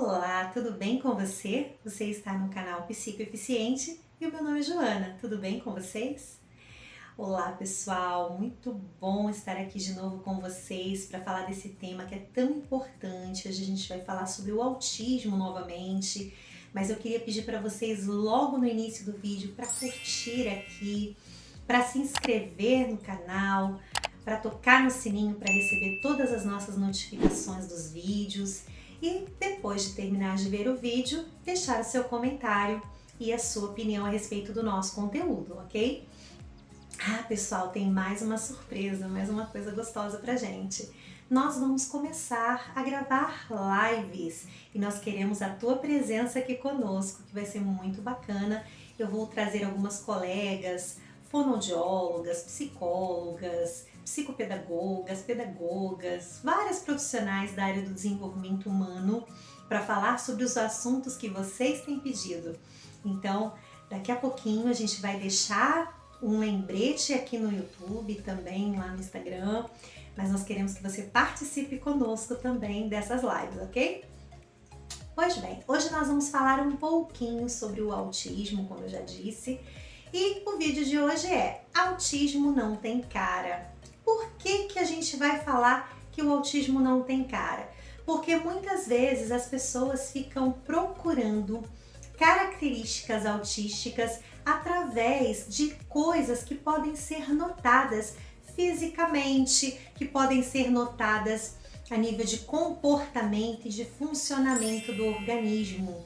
Olá, tudo bem com você? Você está no canal Psicoeficiente e o meu nome é Joana, tudo bem com vocês? Olá pessoal, muito bom estar aqui de novo com vocês para falar desse tema que é tão importante. Hoje a gente vai falar sobre o autismo novamente, mas eu queria pedir para vocês logo no início do vídeo para curtir aqui, para se inscrever no canal, para tocar no sininho para receber todas as nossas notificações dos vídeos e depois de terminar de ver o vídeo, deixar o seu comentário e a sua opinião a respeito do nosso conteúdo, ok? Ah, pessoal, tem mais uma surpresa, mais uma coisa gostosa pra gente. Nós vamos começar a gravar lives e nós queremos a tua presença aqui conosco, que vai ser muito bacana. Eu vou trazer algumas colegas, fonoaudiólogas, psicólogas, psicopedagogas, pedagogas, várias profissionais da área do desenvolvimento humano para falar sobre os assuntos que vocês têm pedido. Então, daqui a pouquinho a gente vai deixar um lembrete aqui no YouTube, também lá no Instagram, mas nós queremos que você participe conosco também dessas lives, ok? Pois bem, hoje nós vamos falar um pouquinho sobre o autismo, como eu já disse, e o vídeo de hoje é Autismo não tem cara. Por que a gente vai falar que o autismo não tem cara? Porque muitas vezes as pessoas ficam procurando características autísticas através de coisas que podem ser notadas fisicamente, que podem ser notadas a nível de comportamento e de funcionamento do organismo.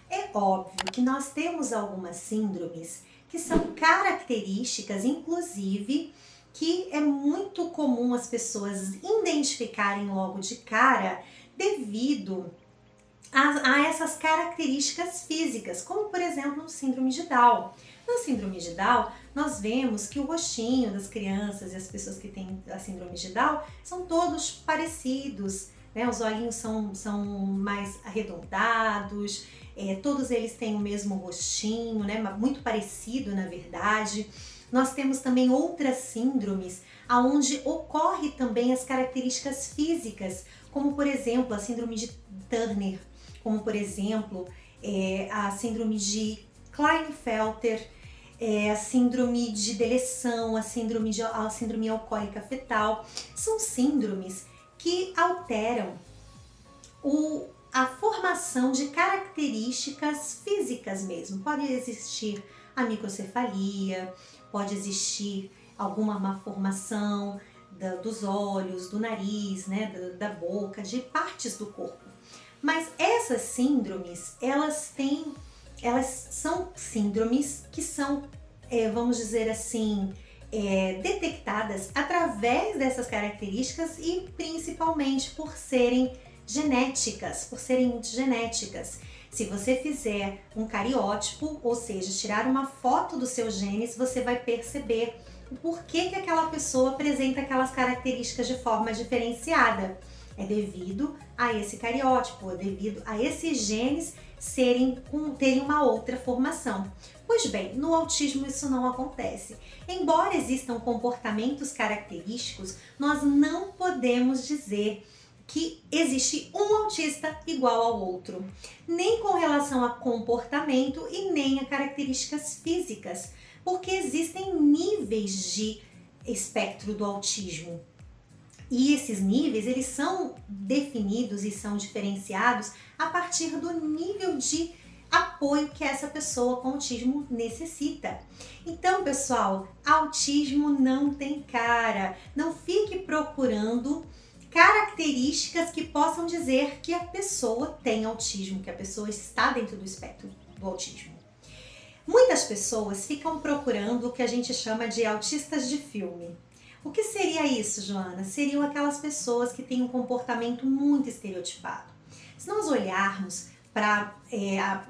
É óbvio que nós temos algumas síndromes que são características, inclusive, que é muito comum as pessoas identificarem logo de cara devido a essas características físicas, como por exemplo no síndrome de Down. Na síndrome de Down, nós vemos que o rostinho das crianças e as pessoas que têm a síndrome de Down são todos parecidos, né? Os olhinhos são mais arredondados, todos eles têm o mesmo rostinho, né? Muito parecido na verdade. Nós temos também outras síndromes onde ocorre também as características físicas, como por exemplo a síndrome de Turner, como por exemplo a síndrome de Klinefelter, a síndrome de deleção, a síndrome alcoólica fetal. São síndromes que alteram a formação de características físicas mesmo. Pode existir a microcefalia, pode existir alguma malformação dos olhos, do nariz, né, da boca, de partes do corpo. Mas essas síndromes, elas são síndromes que são, vamos dizer assim, detectadas através dessas características e principalmente por serem genéticas, Se você fizer um cariótipo, ou seja, tirar uma foto dos seus genes, você vai perceber o porquê que aquela pessoa apresenta aquelas características de forma diferenciada. É devido a esse cariótipo, é devido a esses genes terem uma outra formação. Pois bem, no autismo isso não acontece. Embora existam comportamentos característicos, nós não podemos dizer que existe um autista igual ao outro, nem com relação a comportamento e nem a características físicas, porque existem níveis de espectro do autismo. E esses níveis, eles são definidos e são diferenciados a partir do nível de apoio que essa pessoa com autismo necessita. Então, pessoal, autismo não tem cara. Não fique procurando características que possam dizer que a pessoa tem autismo, que a pessoa está dentro do espectro do autismo. Muitas pessoas ficam procurando o que a gente chama de autistas de filme. O que seria isso, Joana? Seriam aquelas pessoas que têm um comportamento muito estereotipado. Se nós olharmos para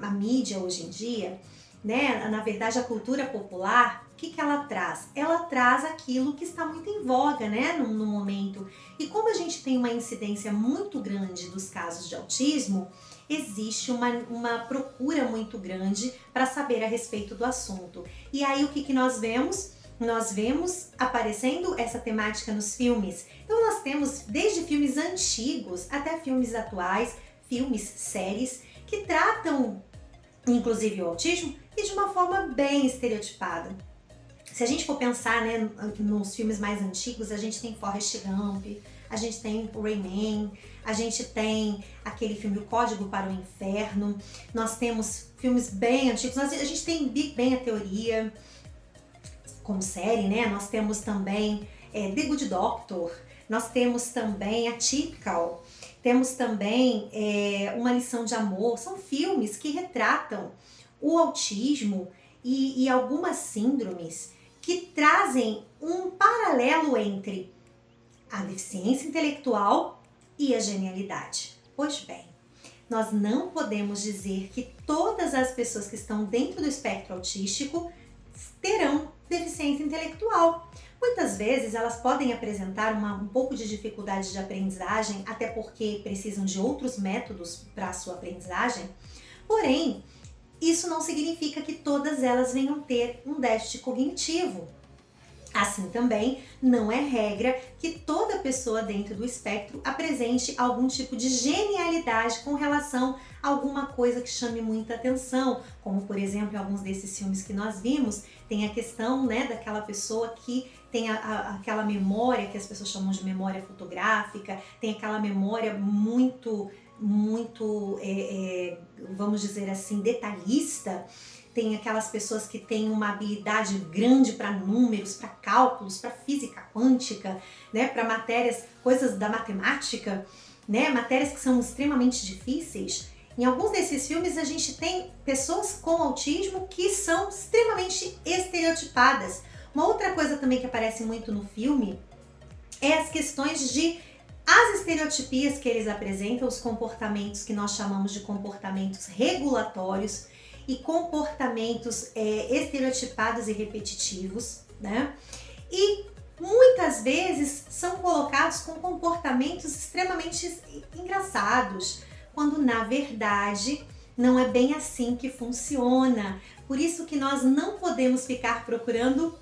a mídia hoje em dia, né, na verdade a cultura popular, o que ela traz? Ela traz aquilo que está muito em voga, né, no momento. E como a gente tem uma incidência muito grande dos casos de autismo, existe uma procura muito grande para saber a respeito do assunto. E aí o que nós vemos? Nós vemos aparecendo essa temática nos filmes. Então nós temos desde filmes antigos até filmes atuais, filmes, séries que tratam inclusive o autismo e de uma forma bem estereotipada. Se a gente for pensar, né, nos filmes mais antigos, a gente tem Forrest Gump, a gente tem o Rayman, a gente tem aquele filme O Código para o Inferno, nós temos filmes bem antigos, a gente tem Big Bang a Teoria como série, né? Nós temos também The Good Doctor, nós temos também Atypical, temos também Uma Lição de Amor. São filmes que retratam o autismo e algumas síndromes que trazem um paralelo entre a deficiência intelectual e a genialidade. Pois bem, nós não podemos dizer que todas as pessoas que estão dentro do espectro autístico terão deficiência intelectual. Muitas vezes elas podem apresentar um pouco de dificuldade de aprendizagem, até porque precisam de outros métodos para a sua aprendizagem, porém, isso não significa que todas elas venham ter um déficit cognitivo. Assim também, não é regra que toda pessoa dentro do espectro apresente algum tipo de genialidade com relação a alguma coisa que chame muita atenção, como por exemplo, em alguns desses filmes que nós vimos, tem a questão, né, daquela pessoa que tem aquela memória que as pessoas chamam de memória fotográfica, tem aquela memória muito, vamos dizer assim, detalhista. Tem aquelas pessoas que têm uma habilidade grande para números, para cálculos, para física quântica, né, para matérias, coisas da matemática, né, matérias que são extremamente difíceis. Em alguns desses filmes a gente tem pessoas com autismo que são extremamente estereotipadas. Uma outra coisa também que aparece muito no filme é as questões de as estereotipias que eles apresentam, os comportamentos que nós chamamos de comportamentos regulatórios, e comportamentos estereotipados e repetitivos, né? E muitas vezes são colocados com comportamentos extremamente engraçados, quando na verdade não é bem assim que funciona. Por isso que nós não podemos ficar procurando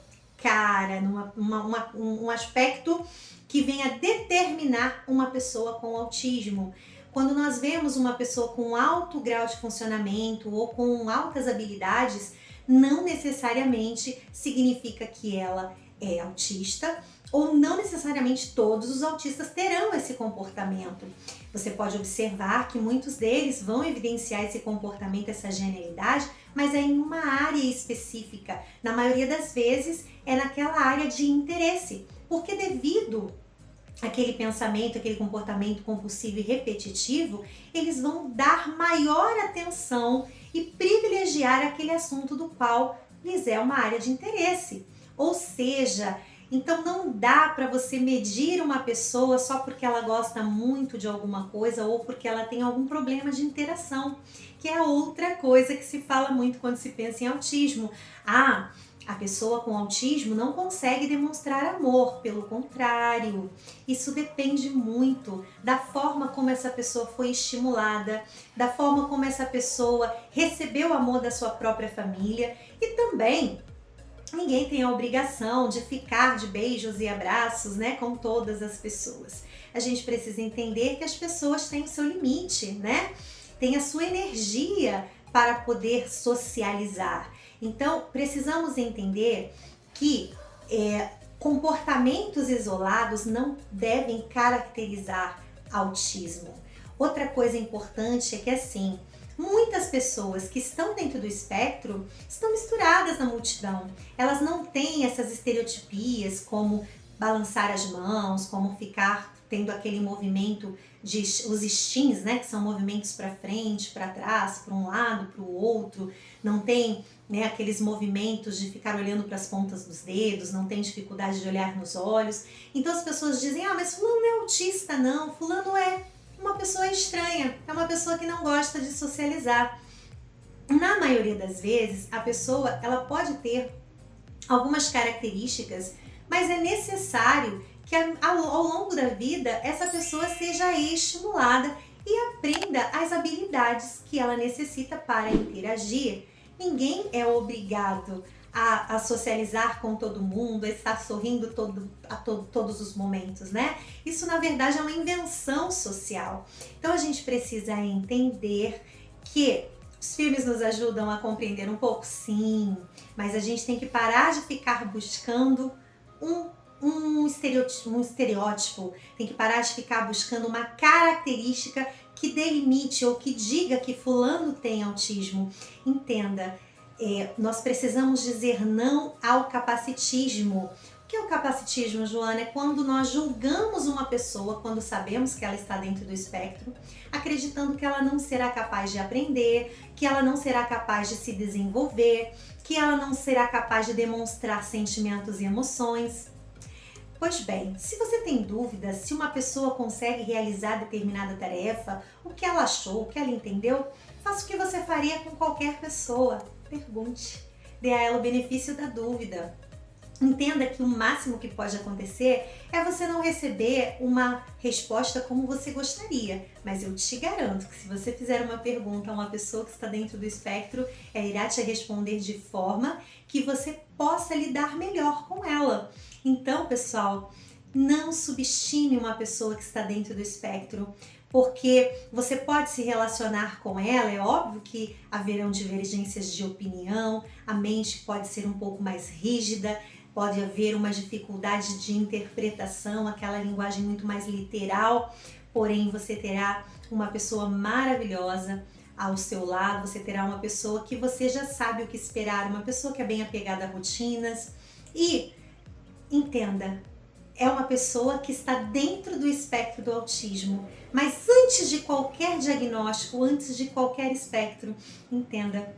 um aspecto que venha determinar uma pessoa com autismo. Quando nós vemos uma pessoa com alto grau de funcionamento ou com altas habilidades, não necessariamente significa que ela é autista, ou não necessariamente todos os autistas terão esse comportamento. Você pode observar que muitos deles vão evidenciar esse comportamento, essa genialidade, mas é em uma área específica. Na maioria das vezes é naquela área de interesse, porque devido aquele pensamento, aquele comportamento compulsivo e repetitivo, eles vão dar maior atenção e privilegiar aquele assunto do qual lhes é uma área de interesse. Ou seja, então não dá para você medir uma pessoa só porque ela gosta muito de alguma coisa ou porque ela tem algum problema de interação, que é outra coisa que se fala muito quando se pensa em autismo. A pessoa com autismo não consegue demonstrar amor, pelo contrário, isso depende muito da forma como essa pessoa foi estimulada, da forma como essa pessoa recebeu o amor da sua própria família e também ninguém tem a obrigação de ficar de beijos e abraços, né, com todas as pessoas. A gente precisa entender que as pessoas têm o seu limite, né? Tem a sua energia para poder socializar. Então, precisamos entender que comportamentos isolados não devem caracterizar autismo. Outra coisa importante é que, assim, muitas pessoas que estão dentro do espectro estão misturadas na multidão. Elas não têm essas estereotipias como balançar as mãos, como ficar tendo aquele movimento os stins, né, que são movimentos para frente, para trás, para um lado, para o outro. Não tem, né, aqueles movimentos de ficar olhando para as pontas dos dedos, não tem dificuldade de olhar nos olhos. Então as pessoas dizem, mas fulano não é autista não, fulano é uma pessoa estranha, é uma pessoa que não gosta de socializar. Na maioria das vezes, a pessoa ela pode ter algumas características, mas é necessário que ao longo da vida essa pessoa seja estimulada e aprenda as habilidades que ela necessita para interagir. Ninguém é obrigado a socializar com todo mundo, a estar sorrindo todos os momentos, né? Isso, na verdade, é uma invenção social. Então, a gente precisa entender que os filmes nos ajudam a compreender um pouco, sim, mas a gente tem que parar de ficar buscando um estereótipo, tem que parar de ficar buscando uma característica que delimite ou que diga que fulano tem autismo. Entenda, nós precisamos dizer não ao capacitismo. O que é o capacitismo, Joana? É quando nós julgamos uma pessoa, quando sabemos que ela está dentro do espectro, acreditando que ela não será capaz de aprender, que ela não será capaz de se desenvolver, que ela não será capaz de demonstrar sentimentos e emoções. Pois bem, se você tem dúvidas se uma pessoa consegue realizar determinada tarefa, o que ela achou, o que ela entendeu, faça o que você faria com qualquer pessoa. Pergunte, dê a ela o benefício da dúvida. Entenda que o máximo que pode acontecer é você não receber uma resposta como você gostaria, mas eu te garanto que se você fizer uma pergunta a uma pessoa que está dentro do espectro, ela irá te responder de forma que você possa lidar melhor com ela. Então, pessoal, não subestime uma pessoa que está dentro do espectro, porque você pode se relacionar com ela, é óbvio que haverão divergências de opinião, a mente pode ser um pouco mais rígida, pode haver uma dificuldade de interpretação, aquela linguagem muito mais literal, porém você terá uma pessoa maravilhosa ao seu lado, você terá uma pessoa que você já sabe o que esperar, uma pessoa que é bem apegada a rotinas e entenda, é uma pessoa que está dentro do espectro do autismo, mas antes de qualquer diagnóstico, antes de qualquer espectro, entenda,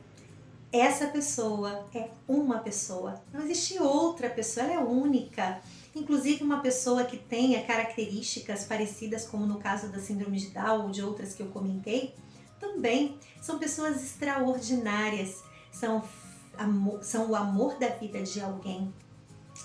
essa pessoa é uma pessoa, não existe outra pessoa, ela é única. Inclusive uma pessoa que tenha características parecidas, como no caso da síndrome de Down ou de outras que eu comentei, também são pessoas extraordinárias, são o amor da vida de alguém.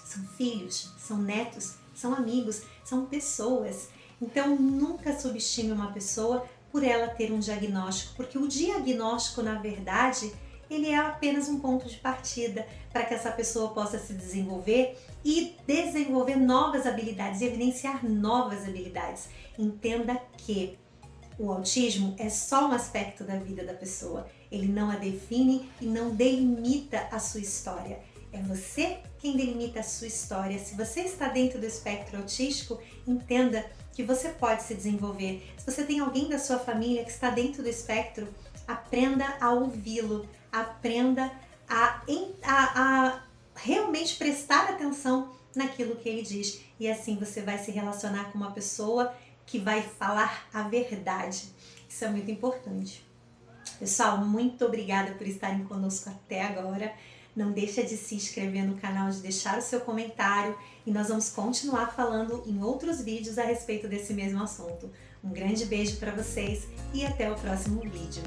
São filhos, são netos, são amigos, são pessoas. Então nunca subestime uma pessoa por ela ter um diagnóstico, porque o diagnóstico, na verdade, ele é apenas um ponto de partida para que essa pessoa possa se desenvolver e desenvolver novas habilidades, evidenciar novas habilidades. Entenda que o autismo é só um aspecto da vida da pessoa, ele não a define e não delimita a sua história. É você quem delimita a sua história. Se você está dentro do espectro autístico, entenda que você pode se desenvolver. Se você tem alguém da sua família que está dentro do espectro, aprenda a ouvi-lo, aprenda a realmente prestar atenção naquilo que ele diz. E assim você vai se relacionar com uma pessoa que vai falar a verdade. Isso é muito importante. Pessoal, muito obrigada por estarem conosco até agora. Não deixa de se inscrever no canal, de deixar o seu comentário e nós vamos continuar falando em outros vídeos a respeito desse mesmo assunto. Um grande beijo para vocês e até o próximo vídeo.